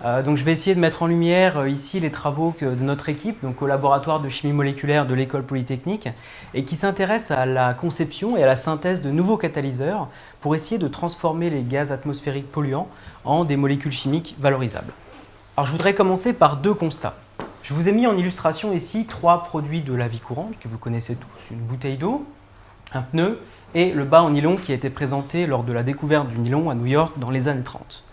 Donc je vais essayer de mettre en lumière ici les travaux de notre équipe, donc au laboratoire de chimie moléculaire de l'École polytechnique, et qui s'intéresse à la conception et à la synthèse de nouveaux catalyseurs pour essayer de transformer les gaz atmosphériques polluants en des molécules chimiques valorisables. Alors je voudrais commencer par deux constats. Je vous ai mis en illustration ici trois produits de la vie courante que vous connaissez tous, une bouteille d'eau, un pneu et le bas en nylon qui a été présenté lors de la découverte du nylon à New York dans les années 30.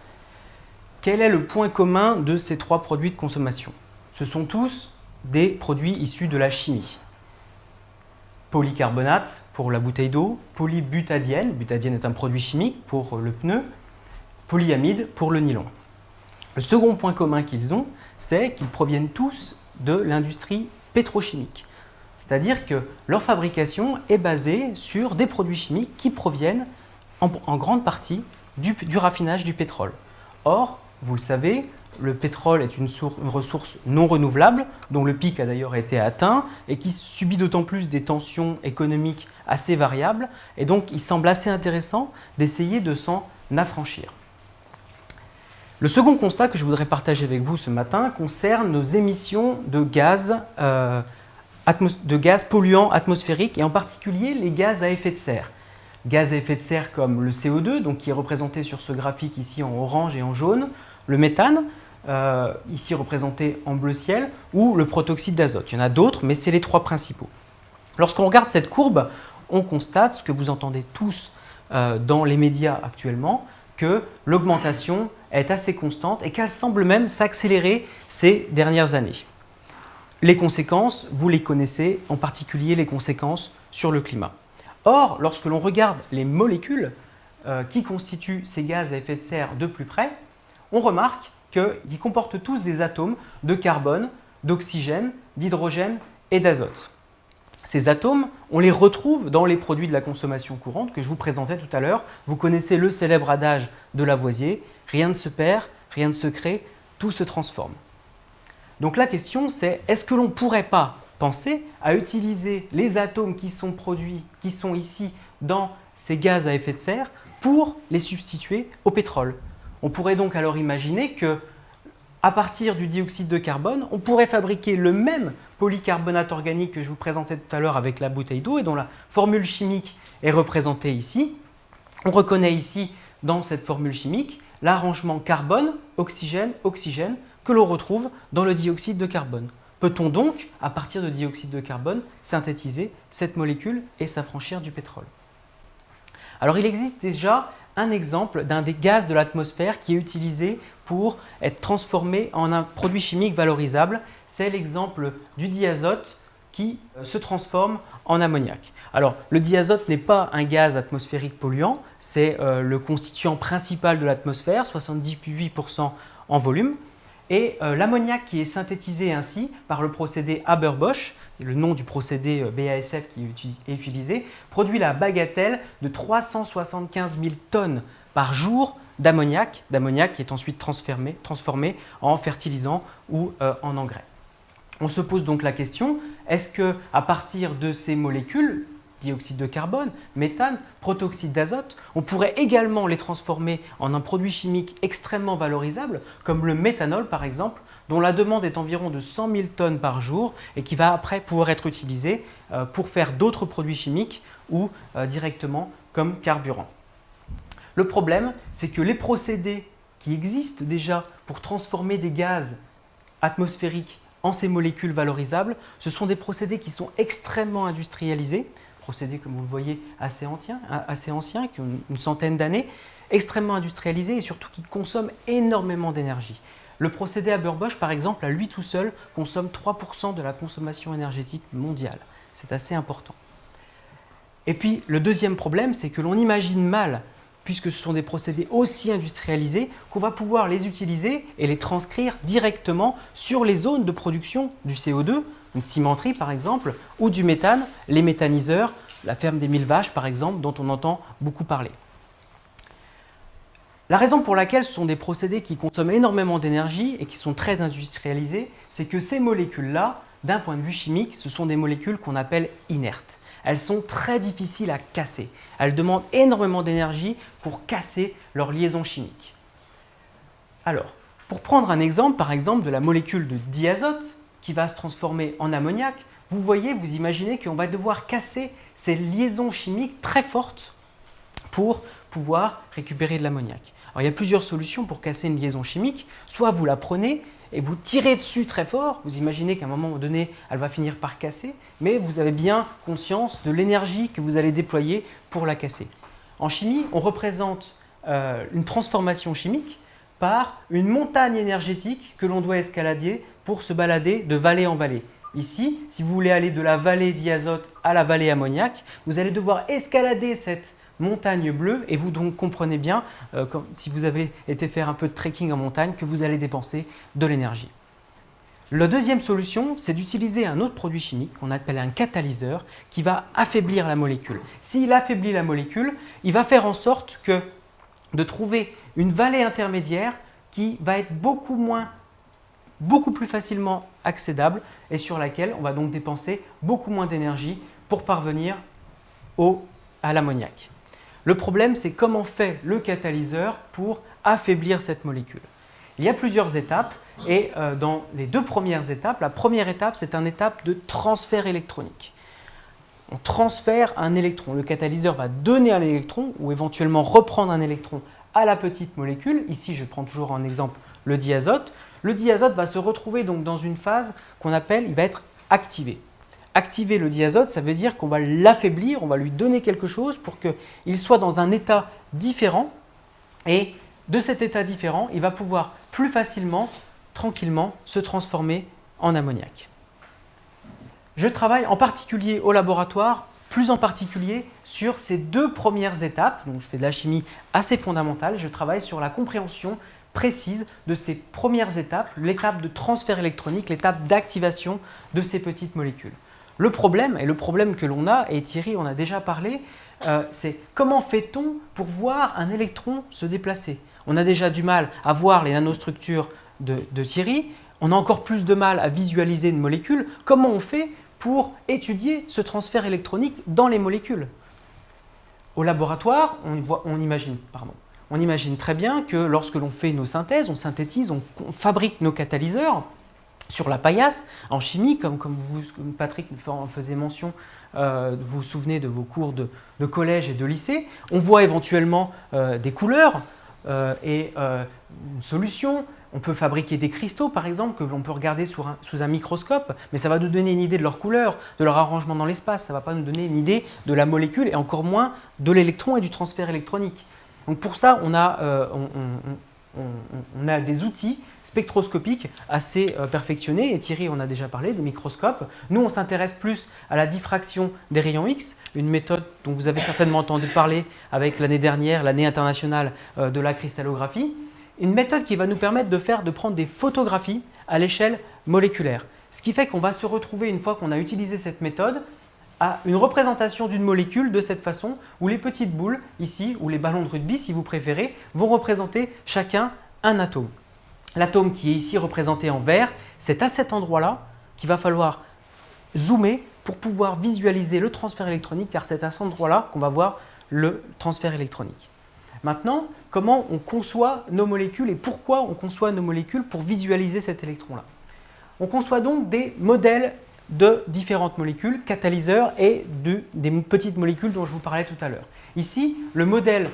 Quel est le point commun de ces trois produits de consommation? Ce sont tous des produits issus de la chimie. Polycarbonate pour la bouteille d'eau, polybutadiène, butadiène est un produit chimique pour le pneu, polyamide pour le nylon. Le second point commun qu'ils ont, c'est qu'ils proviennent tous de l'industrie pétrochimique. C'est-à-dire que leur fabrication est basée sur des produits chimiques qui proviennent en grande partie du raffinage du pétrole. Or, vous le savez, le pétrole est une ressource non renouvelable, dont le pic a d'ailleurs été atteint et qui subit d'autant plus des tensions économiques assez variables. Et donc, il semble assez intéressant d'essayer de s'en affranchir. Le second constat que je voudrais partager avec vous ce matin concerne nos émissions de gaz polluants atmosphériques et en particulier les gaz à effet de serre. Gaz à effet de serre comme le CO2, donc qui est représenté sur ce graphique ici en orange et en jaune, le méthane, ici représenté en bleu ciel, ou le protoxyde d'azote. Il y en a d'autres, mais c'est les trois principaux. Lorsqu'on regarde cette courbe, on constate ce que vous entendez tous dans les médias actuellement, que l'augmentation est assez constante et qu'elle semble même s'accélérer ces dernières années. Les conséquences, vous les connaissez, en particulier les conséquences sur le climat. Or, lorsque l'on regarde les molécules qui constituent ces gaz à effet de serre de plus près, on remarque qu'ils comportent tous des atomes de carbone, d'oxygène, d'hydrogène et d'azote. Ces atomes, on les retrouve dans les produits de la consommation courante que je vous présentais tout à l'heure. Vous connaissez le célèbre adage de Lavoisier, rien ne se perd, rien ne se crée, tout se transforme. Donc la question c'est, est-ce que l'on ne pourrait pas penser à utiliser les atomes qui sont produits, qui sont ici dans ces gaz à effet de serre pour les substituer au pétrole? On pourrait donc alors imaginer que à partir du dioxyde de carbone, on pourrait fabriquer le même polycarbonate organique que je vous présentais tout à l'heure avec la bouteille d'eau et dont la formule chimique est représentée ici. On reconnaît ici, dans cette formule chimique, l'arrangement carbone-oxygène-oxygène que l'on retrouve dans le dioxyde de carbone. Peut-on donc, à partir de dioxyde de carbone, synthétiser cette molécule et s'affranchir du pétrole? Alors il existe déjà un exemple d'un des gaz de l'atmosphère qui est utilisé pour être transformé en un produit chimique valorisable. C'est l'exemple du diazote qui se transforme en ammoniac. Alors, le diazote n'est pas un gaz atmosphérique polluant, c'est le constituant principal de l'atmosphère, 78% en volume. Et l'ammoniac qui est synthétisé ainsi par le procédé Haber-Bosch, le nom du procédé BASF qui est utilisé, produit la bagatelle de 375 000 tonnes par jour d'ammoniac qui est ensuite transformé en fertilisant ou en engrais. On se pose donc la question, est-ce qu'à partir de ces molécules, dioxyde de carbone, méthane, protoxyde d'azote, on pourrait également les transformer en un produit chimique extrêmement valorisable, comme le méthanol par exemple, dont la demande est environ de 100 000 tonnes par jour et qui va après pouvoir être utilisé pour faire d'autres produits chimiques ou directement comme carburant. Le problème, c'est que les procédés qui existent déjà pour transformer des gaz atmosphériques en ces molécules valorisables, ce sont des procédés qui sont extrêmement industrialisés, procédés comme vous le voyez assez anciens, qui ont une centaine d'années, extrêmement industrialisés et surtout qui consomment énormément d'énergie. Le procédé Haber-Bosch, par exemple, à lui tout seul, consomme 3% de la consommation énergétique mondiale. C'est assez important. Et puis, le deuxième problème, c'est que l'on imagine mal, puisque ce sont des procédés aussi industrialisés, qu'on va pouvoir les utiliser et les transcrire directement sur les zones de production du CO2, une cimenterie par exemple, ou du méthane, les méthaniseurs, la ferme des 1000 vaches par exemple, dont on entend beaucoup parler. La raison pour laquelle ce sont des procédés qui consomment énormément d'énergie et qui sont très industrialisés, c'est que ces molécules-là, d'un point de vue chimique, ce sont des molécules qu'on appelle inertes. Elles sont très difficiles à casser. Elles demandent énormément d'énergie pour casser leur liaison chimique. Alors, Pour prendre un exemple, par exemple, de la molécule de diazote qui va se transformer en ammoniac, vous voyez, vous imaginez qu'on va devoir casser ces liaisons chimiques très fortes pour pouvoir récupérer de l'ammoniac. Alors il y a plusieurs solutions pour casser une liaison chimique. Soit vous la prenez et vous tirez dessus très fort, vous imaginez qu'à un moment donné, elle va finir par casser, mais vous avez bien conscience de l'énergie que vous allez déployer pour la casser. En chimie, on représente une transformation chimique par une montagne énergétique que l'on doit escalader pour se balader de vallée en vallée. Ici, si vous voulez aller de la vallée diazote à la vallée ammoniac, vous allez devoir escalader cette montagne bleue et vous donc comprenez bien, si vous avez été faire un peu de trekking en montagne, que vous allez dépenser de l'énergie. La deuxième solution, c'est d'utiliser un autre produit chimique qu'on appelle un catalyseur qui va affaiblir la molécule. S'il affaiblit la molécule, il va faire en sorte de trouver une vallée intermédiaire qui va être beaucoup plus facilement accédable et sur laquelle on va donc dépenser beaucoup moins d'énergie pour parvenir à l'ammoniac. Le problème, c'est comment fait le catalyseur pour affaiblir cette molécule. Il y a plusieurs étapes et dans les deux premières étapes, la première étape, c'est une étape de transfert électronique. On transfère un électron. Le catalyseur va donner un électron ou éventuellement reprendre un électron à la petite molécule. Ici, je prends toujours en exemple le diazote. Le diazote va se retrouver donc dans une phase qu'on appelle, il va être activé. Activer le diazote, ça veut dire qu'on va l'affaiblir, on va lui donner quelque chose pour qu'il soit dans un état différent. Et de cet état différent, il va pouvoir plus facilement, tranquillement, se transformer en ammoniac. Je travaille en particulier au laboratoire, plus en particulier sur ces deux premières étapes. Donc, je fais de la chimie assez fondamentale. Je travaille sur la compréhension précise de ces premières étapes, l'étape de transfert électronique, l'étape d'activation de ces petites molécules. Le problème que l'on a, et Thierry en a déjà parlé, c'est comment fait-on pour voir un électron se déplacer? On a déjà du mal à voir les nanostructures de Thierry, on a encore plus de mal à visualiser une molécule. Comment on fait pour étudier ce transfert électronique dans les molécules? Au laboratoire, on imagine très bien que lorsque l'on fait nos synthèses, on synthétise, on fabrique nos catalyseurs sur la paillasse. En chimie, comme Patrick en faisait mention, vous vous souvenez de vos cours de collège et de lycée, on voit éventuellement des couleurs et une solution. On peut fabriquer des cristaux, par exemple, que l'on peut regarder sous un microscope, mais ça va nous donner une idée de leur couleur, de leur arrangement dans l'espace. Ça ne va pas nous donner une idée de la molécule et encore moins de l'électron et du transfert électronique. Donc pour ça, on a des outils spectroscopiques assez perfectionnés, et Thierry en a déjà parlé, des microscopes. Nous, on s'intéresse plus à la diffraction des rayons X, une méthode dont vous avez certainement entendu parler avec l'année dernière, l'année internationale de la cristallographie. Une méthode qui va nous permettre de prendre des photographies à l'échelle moléculaire. Ce qui fait qu'on va se retrouver, une fois qu'on a utilisé cette méthode, à une représentation d'une molécule de cette façon, où les petites boules, ici, ou les ballons de rugby, si vous préférez, vont représenter chacun un atome. L'atome qui est ici représenté en vert, c'est à cet endroit-là qu'il va falloir zoomer pour pouvoir visualiser le transfert électronique, car c'est à cet endroit-là qu'on va voir le transfert électronique. Maintenant, comment on conçoit nos molécules et pourquoi on conçoit nos molécules pour visualiser cet électron-là? On conçoit donc des modèles de différentes molécules, catalyseurs et des petites molécules dont je vous parlais tout à l'heure. Ici, le modèle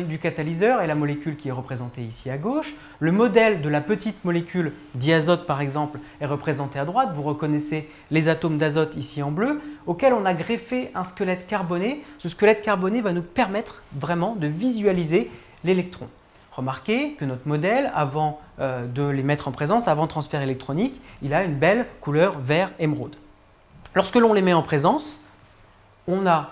du catalyseur est la molécule qui est représentée ici à gauche. Le modèle de la petite molécule diazote, par exemple, est représenté à droite. Vous reconnaissez les atomes d'azote ici en bleu, auquel on a greffé un squelette carboné. Ce squelette carboné va nous permettre vraiment de visualiser l'électron. Remarquez que notre modèle, avant de les mettre en présence, avant transfert électronique, il a une belle couleur vert émeraude. Lorsque l'on les met en présence, on a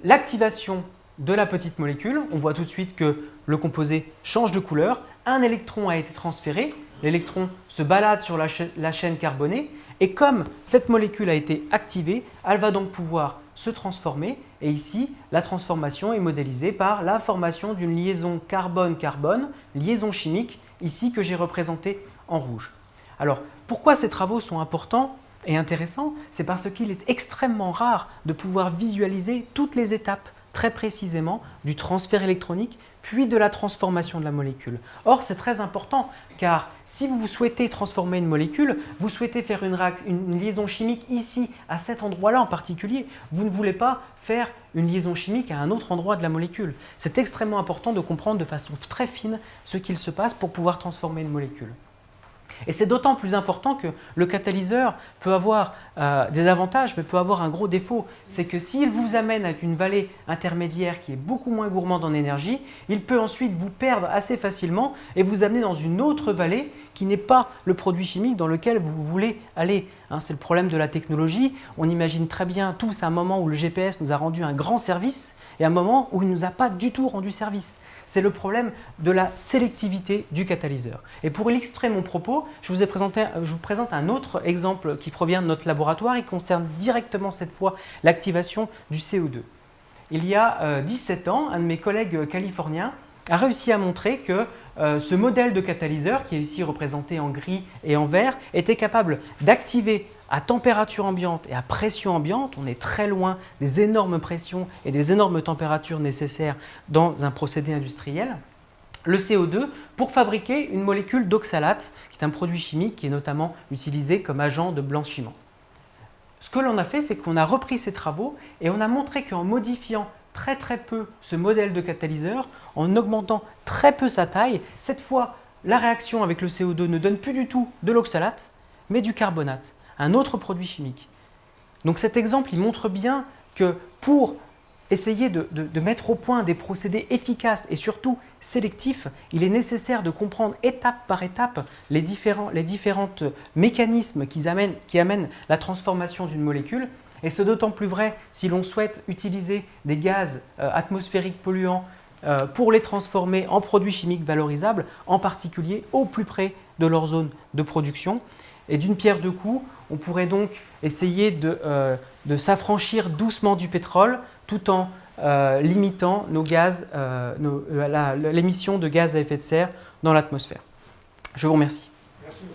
l'activation de la petite molécule. On voit tout de suite que le composé change de couleur. Un électron a été transféré. L'électron se balade sur la chaîne carbonée. Et comme cette molécule a été activée, elle va donc pouvoir se transformer. Et ici, la transformation est modélisée par la formation d'une liaison carbone-carbone, liaison chimique, ici que j'ai représentée en rouge. Alors, pourquoi ces travaux sont importants et intéressants? C'est parce qu'il est extrêmement rare de pouvoir visualiser toutes les étapes très précisément du transfert électronique puis de la transformation de la molécule. Or, c'est très important car si vous souhaitez transformer une molécule, vous souhaitez faire une liaison chimique ici, à cet endroit-là en particulier. Vous ne voulez pas faire une liaison chimique à un autre endroit de la molécule. C'est extrêmement important de comprendre de façon très fine ce qu'il se passe pour pouvoir transformer une molécule. Et c'est d'autant plus important que le catalyseur peut avoir des avantages, mais peut avoir un gros défaut. C'est que s'il vous amène à une vallée intermédiaire qui est beaucoup moins gourmande en énergie, il peut ensuite vous perdre assez facilement et vous amener dans une autre vallée qui n'est pas le produit chimique dans lequel vous voulez aller. C'est le problème de la technologie. On imagine très bien tous un moment où le GPS nous a rendu un grand service et un moment où il ne nous a pas du tout rendu service. C'est le problème de la sélectivité du catalyseur. Et pour illustrer mon propos, je vous présente un autre exemple qui provient de notre laboratoire et concerne directement cette fois l'activation du CO2. Il y a 17 ans, un de mes collègues californiens a réussi à montrer que ce modèle de catalyseur, qui est ici représenté en gris et en vert, était capable d'activer à température ambiante et à pression ambiante. On est très loin des énormes pressions et des énormes températures nécessaires dans un procédé industriel. Le CO2 pour fabriquer une molécule d'oxalate, qui est un produit chimique qui est notamment utilisé comme agent de blanchiment. Ce que l'on a fait, c'est qu'on a repris ces travaux et on a montré qu'en modifiant très peu ce modèle de catalyseur, en augmentant très peu sa taille, cette fois la réaction avec le CO2 ne donne plus du tout de l'oxalate, mais du carbonate, un autre produit chimique. Donc cet exemple, il montre bien que pour essayer de mettre au point des procédés efficaces et surtout sélectifs, il est nécessaire de comprendre étape par étape les différents mécanismes qui amènent la transformation d'une molécule. Et c'est d'autant plus vrai si l'on souhaite utiliser des gaz atmosphériques polluants pour les transformer en produits chimiques valorisables, en particulier au plus près de leur zone de production. Et d'une pierre deux coups, on pourrait donc essayer de s'affranchir doucement du pétrole tout en limitant l'émission de gaz à effet de serre dans l'atmosphère. Je vous remercie. Merci.